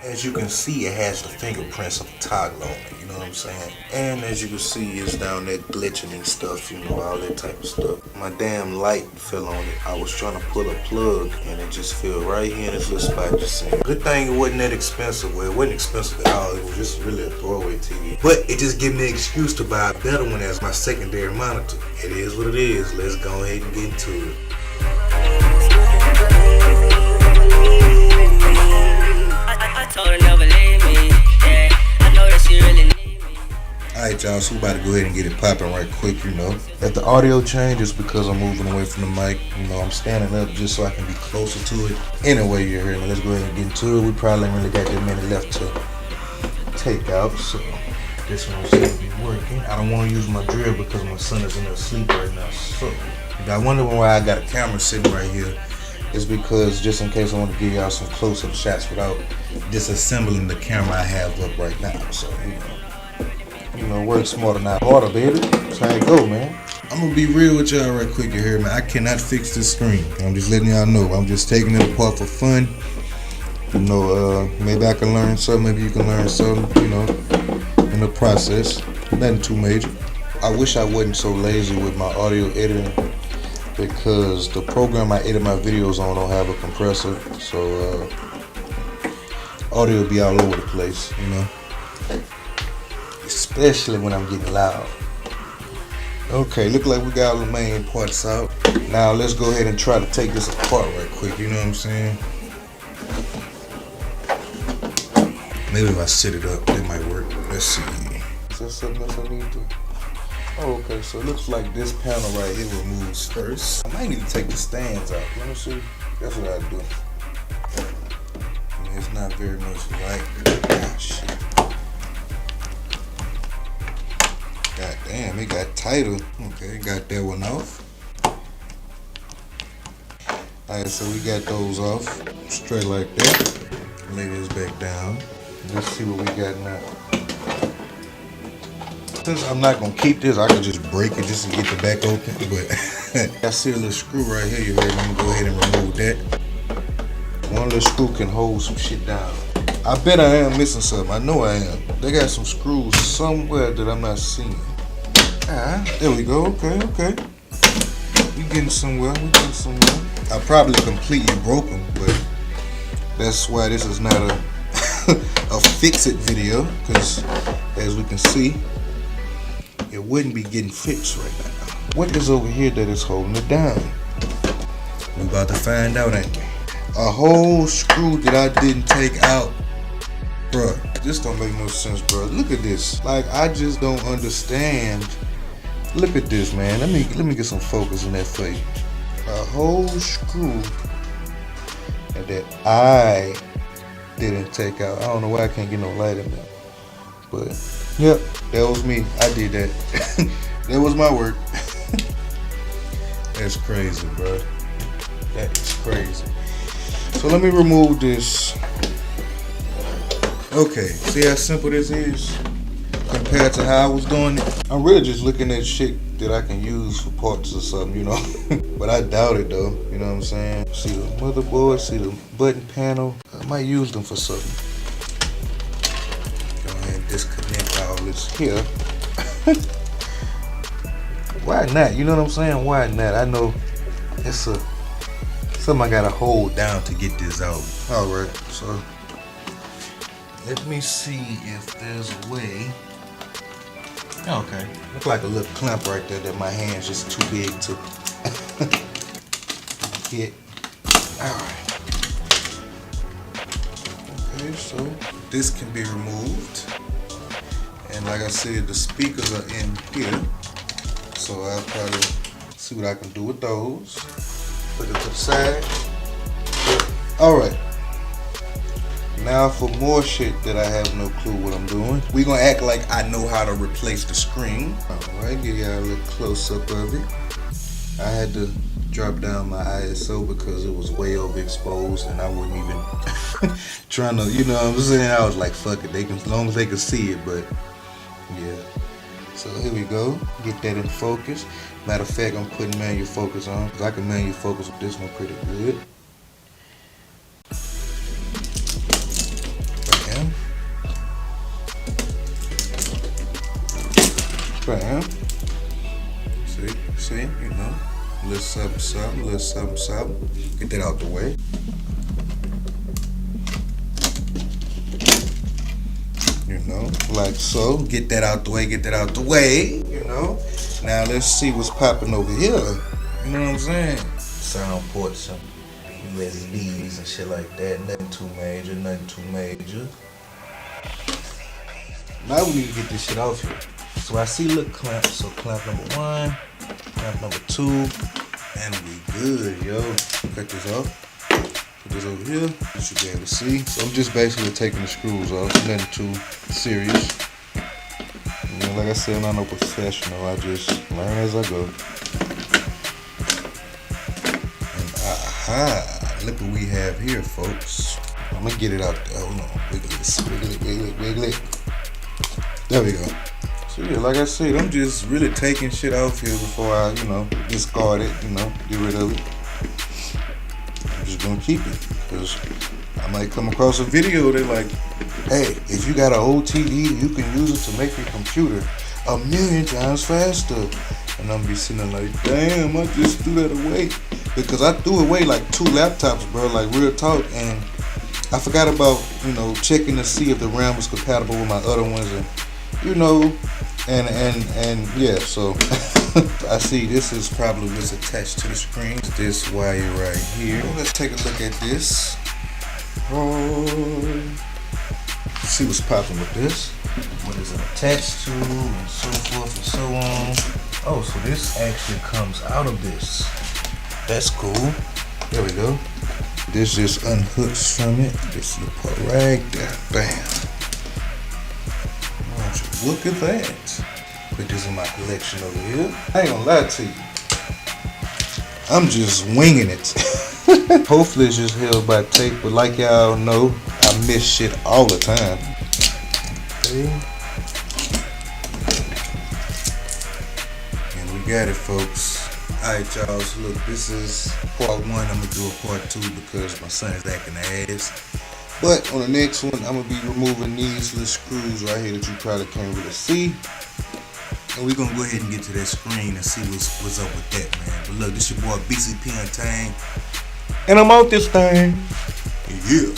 As you can see, it has the fingerprints of a toggle on it, you know what I'm saying? And as you can see, it's down there glitching and stuff, you know, all that type of stuff. My damn light fell on it. I was trying to pull a plug and it just fell right here in this little spot you see. Good thing it wasn't that expensive. Well, it wasn't expensive at all. It was just really a throwaway TV. But it just gave me an excuse to buy a better one as my secondary monitor. It is what it is. Let's go ahead and get into it. Alright y'all, so we about to go ahead and get it popping right quick, you know. If the audio changes because I'm moving away from the mic, you know, I'm standing up just so I can be closer to it. Anyway, you're here, let's go ahead and get into it. We probably ain't really got that many left to take out, so this one will still be working. I don't want to use my drill because my son is in there asleep right now, so. If y'all wondering why I got a camera sitting right here, it's because just in case I want to give y'all some close-up shots without disassembling the camera I have up right now, so, you know, work smarter, not harder, baby. That's how it go, man. I'm gonna be real with y'all right quick here, man. I cannot fix this screen. I'm just letting y'all know. I'm just taking it apart for fun. You know, maybe I can learn something. Maybe you can learn something, you know, in the process. Nothing too major. I wish I wasn't so lazy with my audio editing because the program I edit my videos on don't have a compressor. So, audio will be all over the place, you know. Especially when I'm getting loud. Okay, look like we got all the main parts out. Now let's go ahead and try to take this apart right quick, you know what I'm saying? Maybe if I sit it up, it might work. Let's see. Is there something else I need to? Oh, okay, so it looks like this panel right here removes first. I might need to take the stands out. Let me see. That's what I do. It's not very much light. Ah, shit. God damn, it got tighter. Okay, got that one off. Alright, so we got those off. Straight like that. Lay this back down. Let's see what we got now. Since I'm not gonna keep this, I can just break it just to get the back open. But I see a little screw right here. You ready? I'm gonna go ahead and remove that. One little screw can hold some shit down. I bet I am missing something. I know I am. They got some screws somewhere that I'm not seeing. Ah, there we go. Okay. We getting somewhere. I probably completely broke them, but that's why this is not a a fix-it video, because as we can see, it wouldn't be getting fixed right now. What is over here that is holding it down? We about to find out, ain't we? A whole screw that I didn't take out. Bruh, this don't make no sense, bro. Look at this. Like, I just don't understand. Look at this, man. Let me get some focus in that for you. A whole screw that I didn't take out. I don't know why I can't get no light in there. But, yep, that was me. I did that. That was my work. That's crazy, bro. That is crazy. So let me remove this. Okay, see how simple this is compared to how I was doing it? I'm really just looking at shit that I can use for parts or something, you know? But I doubt it though, you know what I'm saying? See the motherboard, see the button panel. I might use them for something. Go ahead and disconnect all this here. Why not? You know what I'm saying? Why not? I know it's something I gotta hold down to get this out. Alright, so let me see if there's a way. Okay, look like a little clamp right there that my hand's just too big to get. Alright. Okay, so this can be removed. And like I said, the speakers are in here. So I'll probably see what I can do with those. Put it to the side. Alright. Now for more shit that I have no clue what I'm doing. We gonna act like I know how to replace the screen. Alright, give y'all a little close up of it. I had to drop down my ISO because it was way overexposed and I wasn't even trying to, you know what I'm saying? I was like, fuck it, as long as they can see it, but yeah. So here we go, get that in focus. Matter of fact, I'm putting manual focus on because I can manual focus with this one pretty good. fam. See, you know, a little something, a little something. Get that out the way. You know, like so. Get that out the way, you know. Now let's see what's popping over here. You know what I'm saying? Sound ports and USBs and shit like that. Nothing too major. Now we need to get this shit off here. So I see little clamps. So clamp number 1, clamp number 2, and we good, yo. Cut this off. Put this over here. You should be able to see. So I'm just basically taking the screws off. Nothing too serious. You know, like I said, I'm not no professional. I just learn as I go. And aha, look what we have here, folks. I'm gonna get it out there. Hold on. Wiggle it. There we go. So yeah, like I said, I'm just really taking shit off here before I, you know, discard it, you know, get rid of it. I'm just gonna keep it, because I might come across a video that like, hey, if you got an old TV, you can use it to make your computer 1,000,000 times faster. And I'm be sitting there like, damn, I just threw that away. Because I threw away like 2 laptops, bro, like real talk, and I forgot about, you know, checking to see if the RAM was compatible with my other ones, and you know, and yeah, so I see this is probably what's attached to the screen. This wire right here. Let's take a look at this. See what's popping with this. What is it attached to, and so forth and so on. Oh, so this actually comes out of this. That's cool. There we go. This just unhooks from it. This little part right there. Bam. Look at that. Put this in my collection over here. I ain't gonna lie to you. I'm just winging it. Hopefully it's just held by tape, but like y'all know, I miss shit all the time. Okay. And we got it, folks. Alright, y'all, so look, this is part 1. I'm gonna do a part 2 because my son is acting ass. But on the next one, I'm gonna be removing these little screws right here that you probably can't really see. And we're gonna go ahead and get to that screen and see what's up with that, man. But look, this your boy BCP Untamed. And I'm out this thing. Yeah.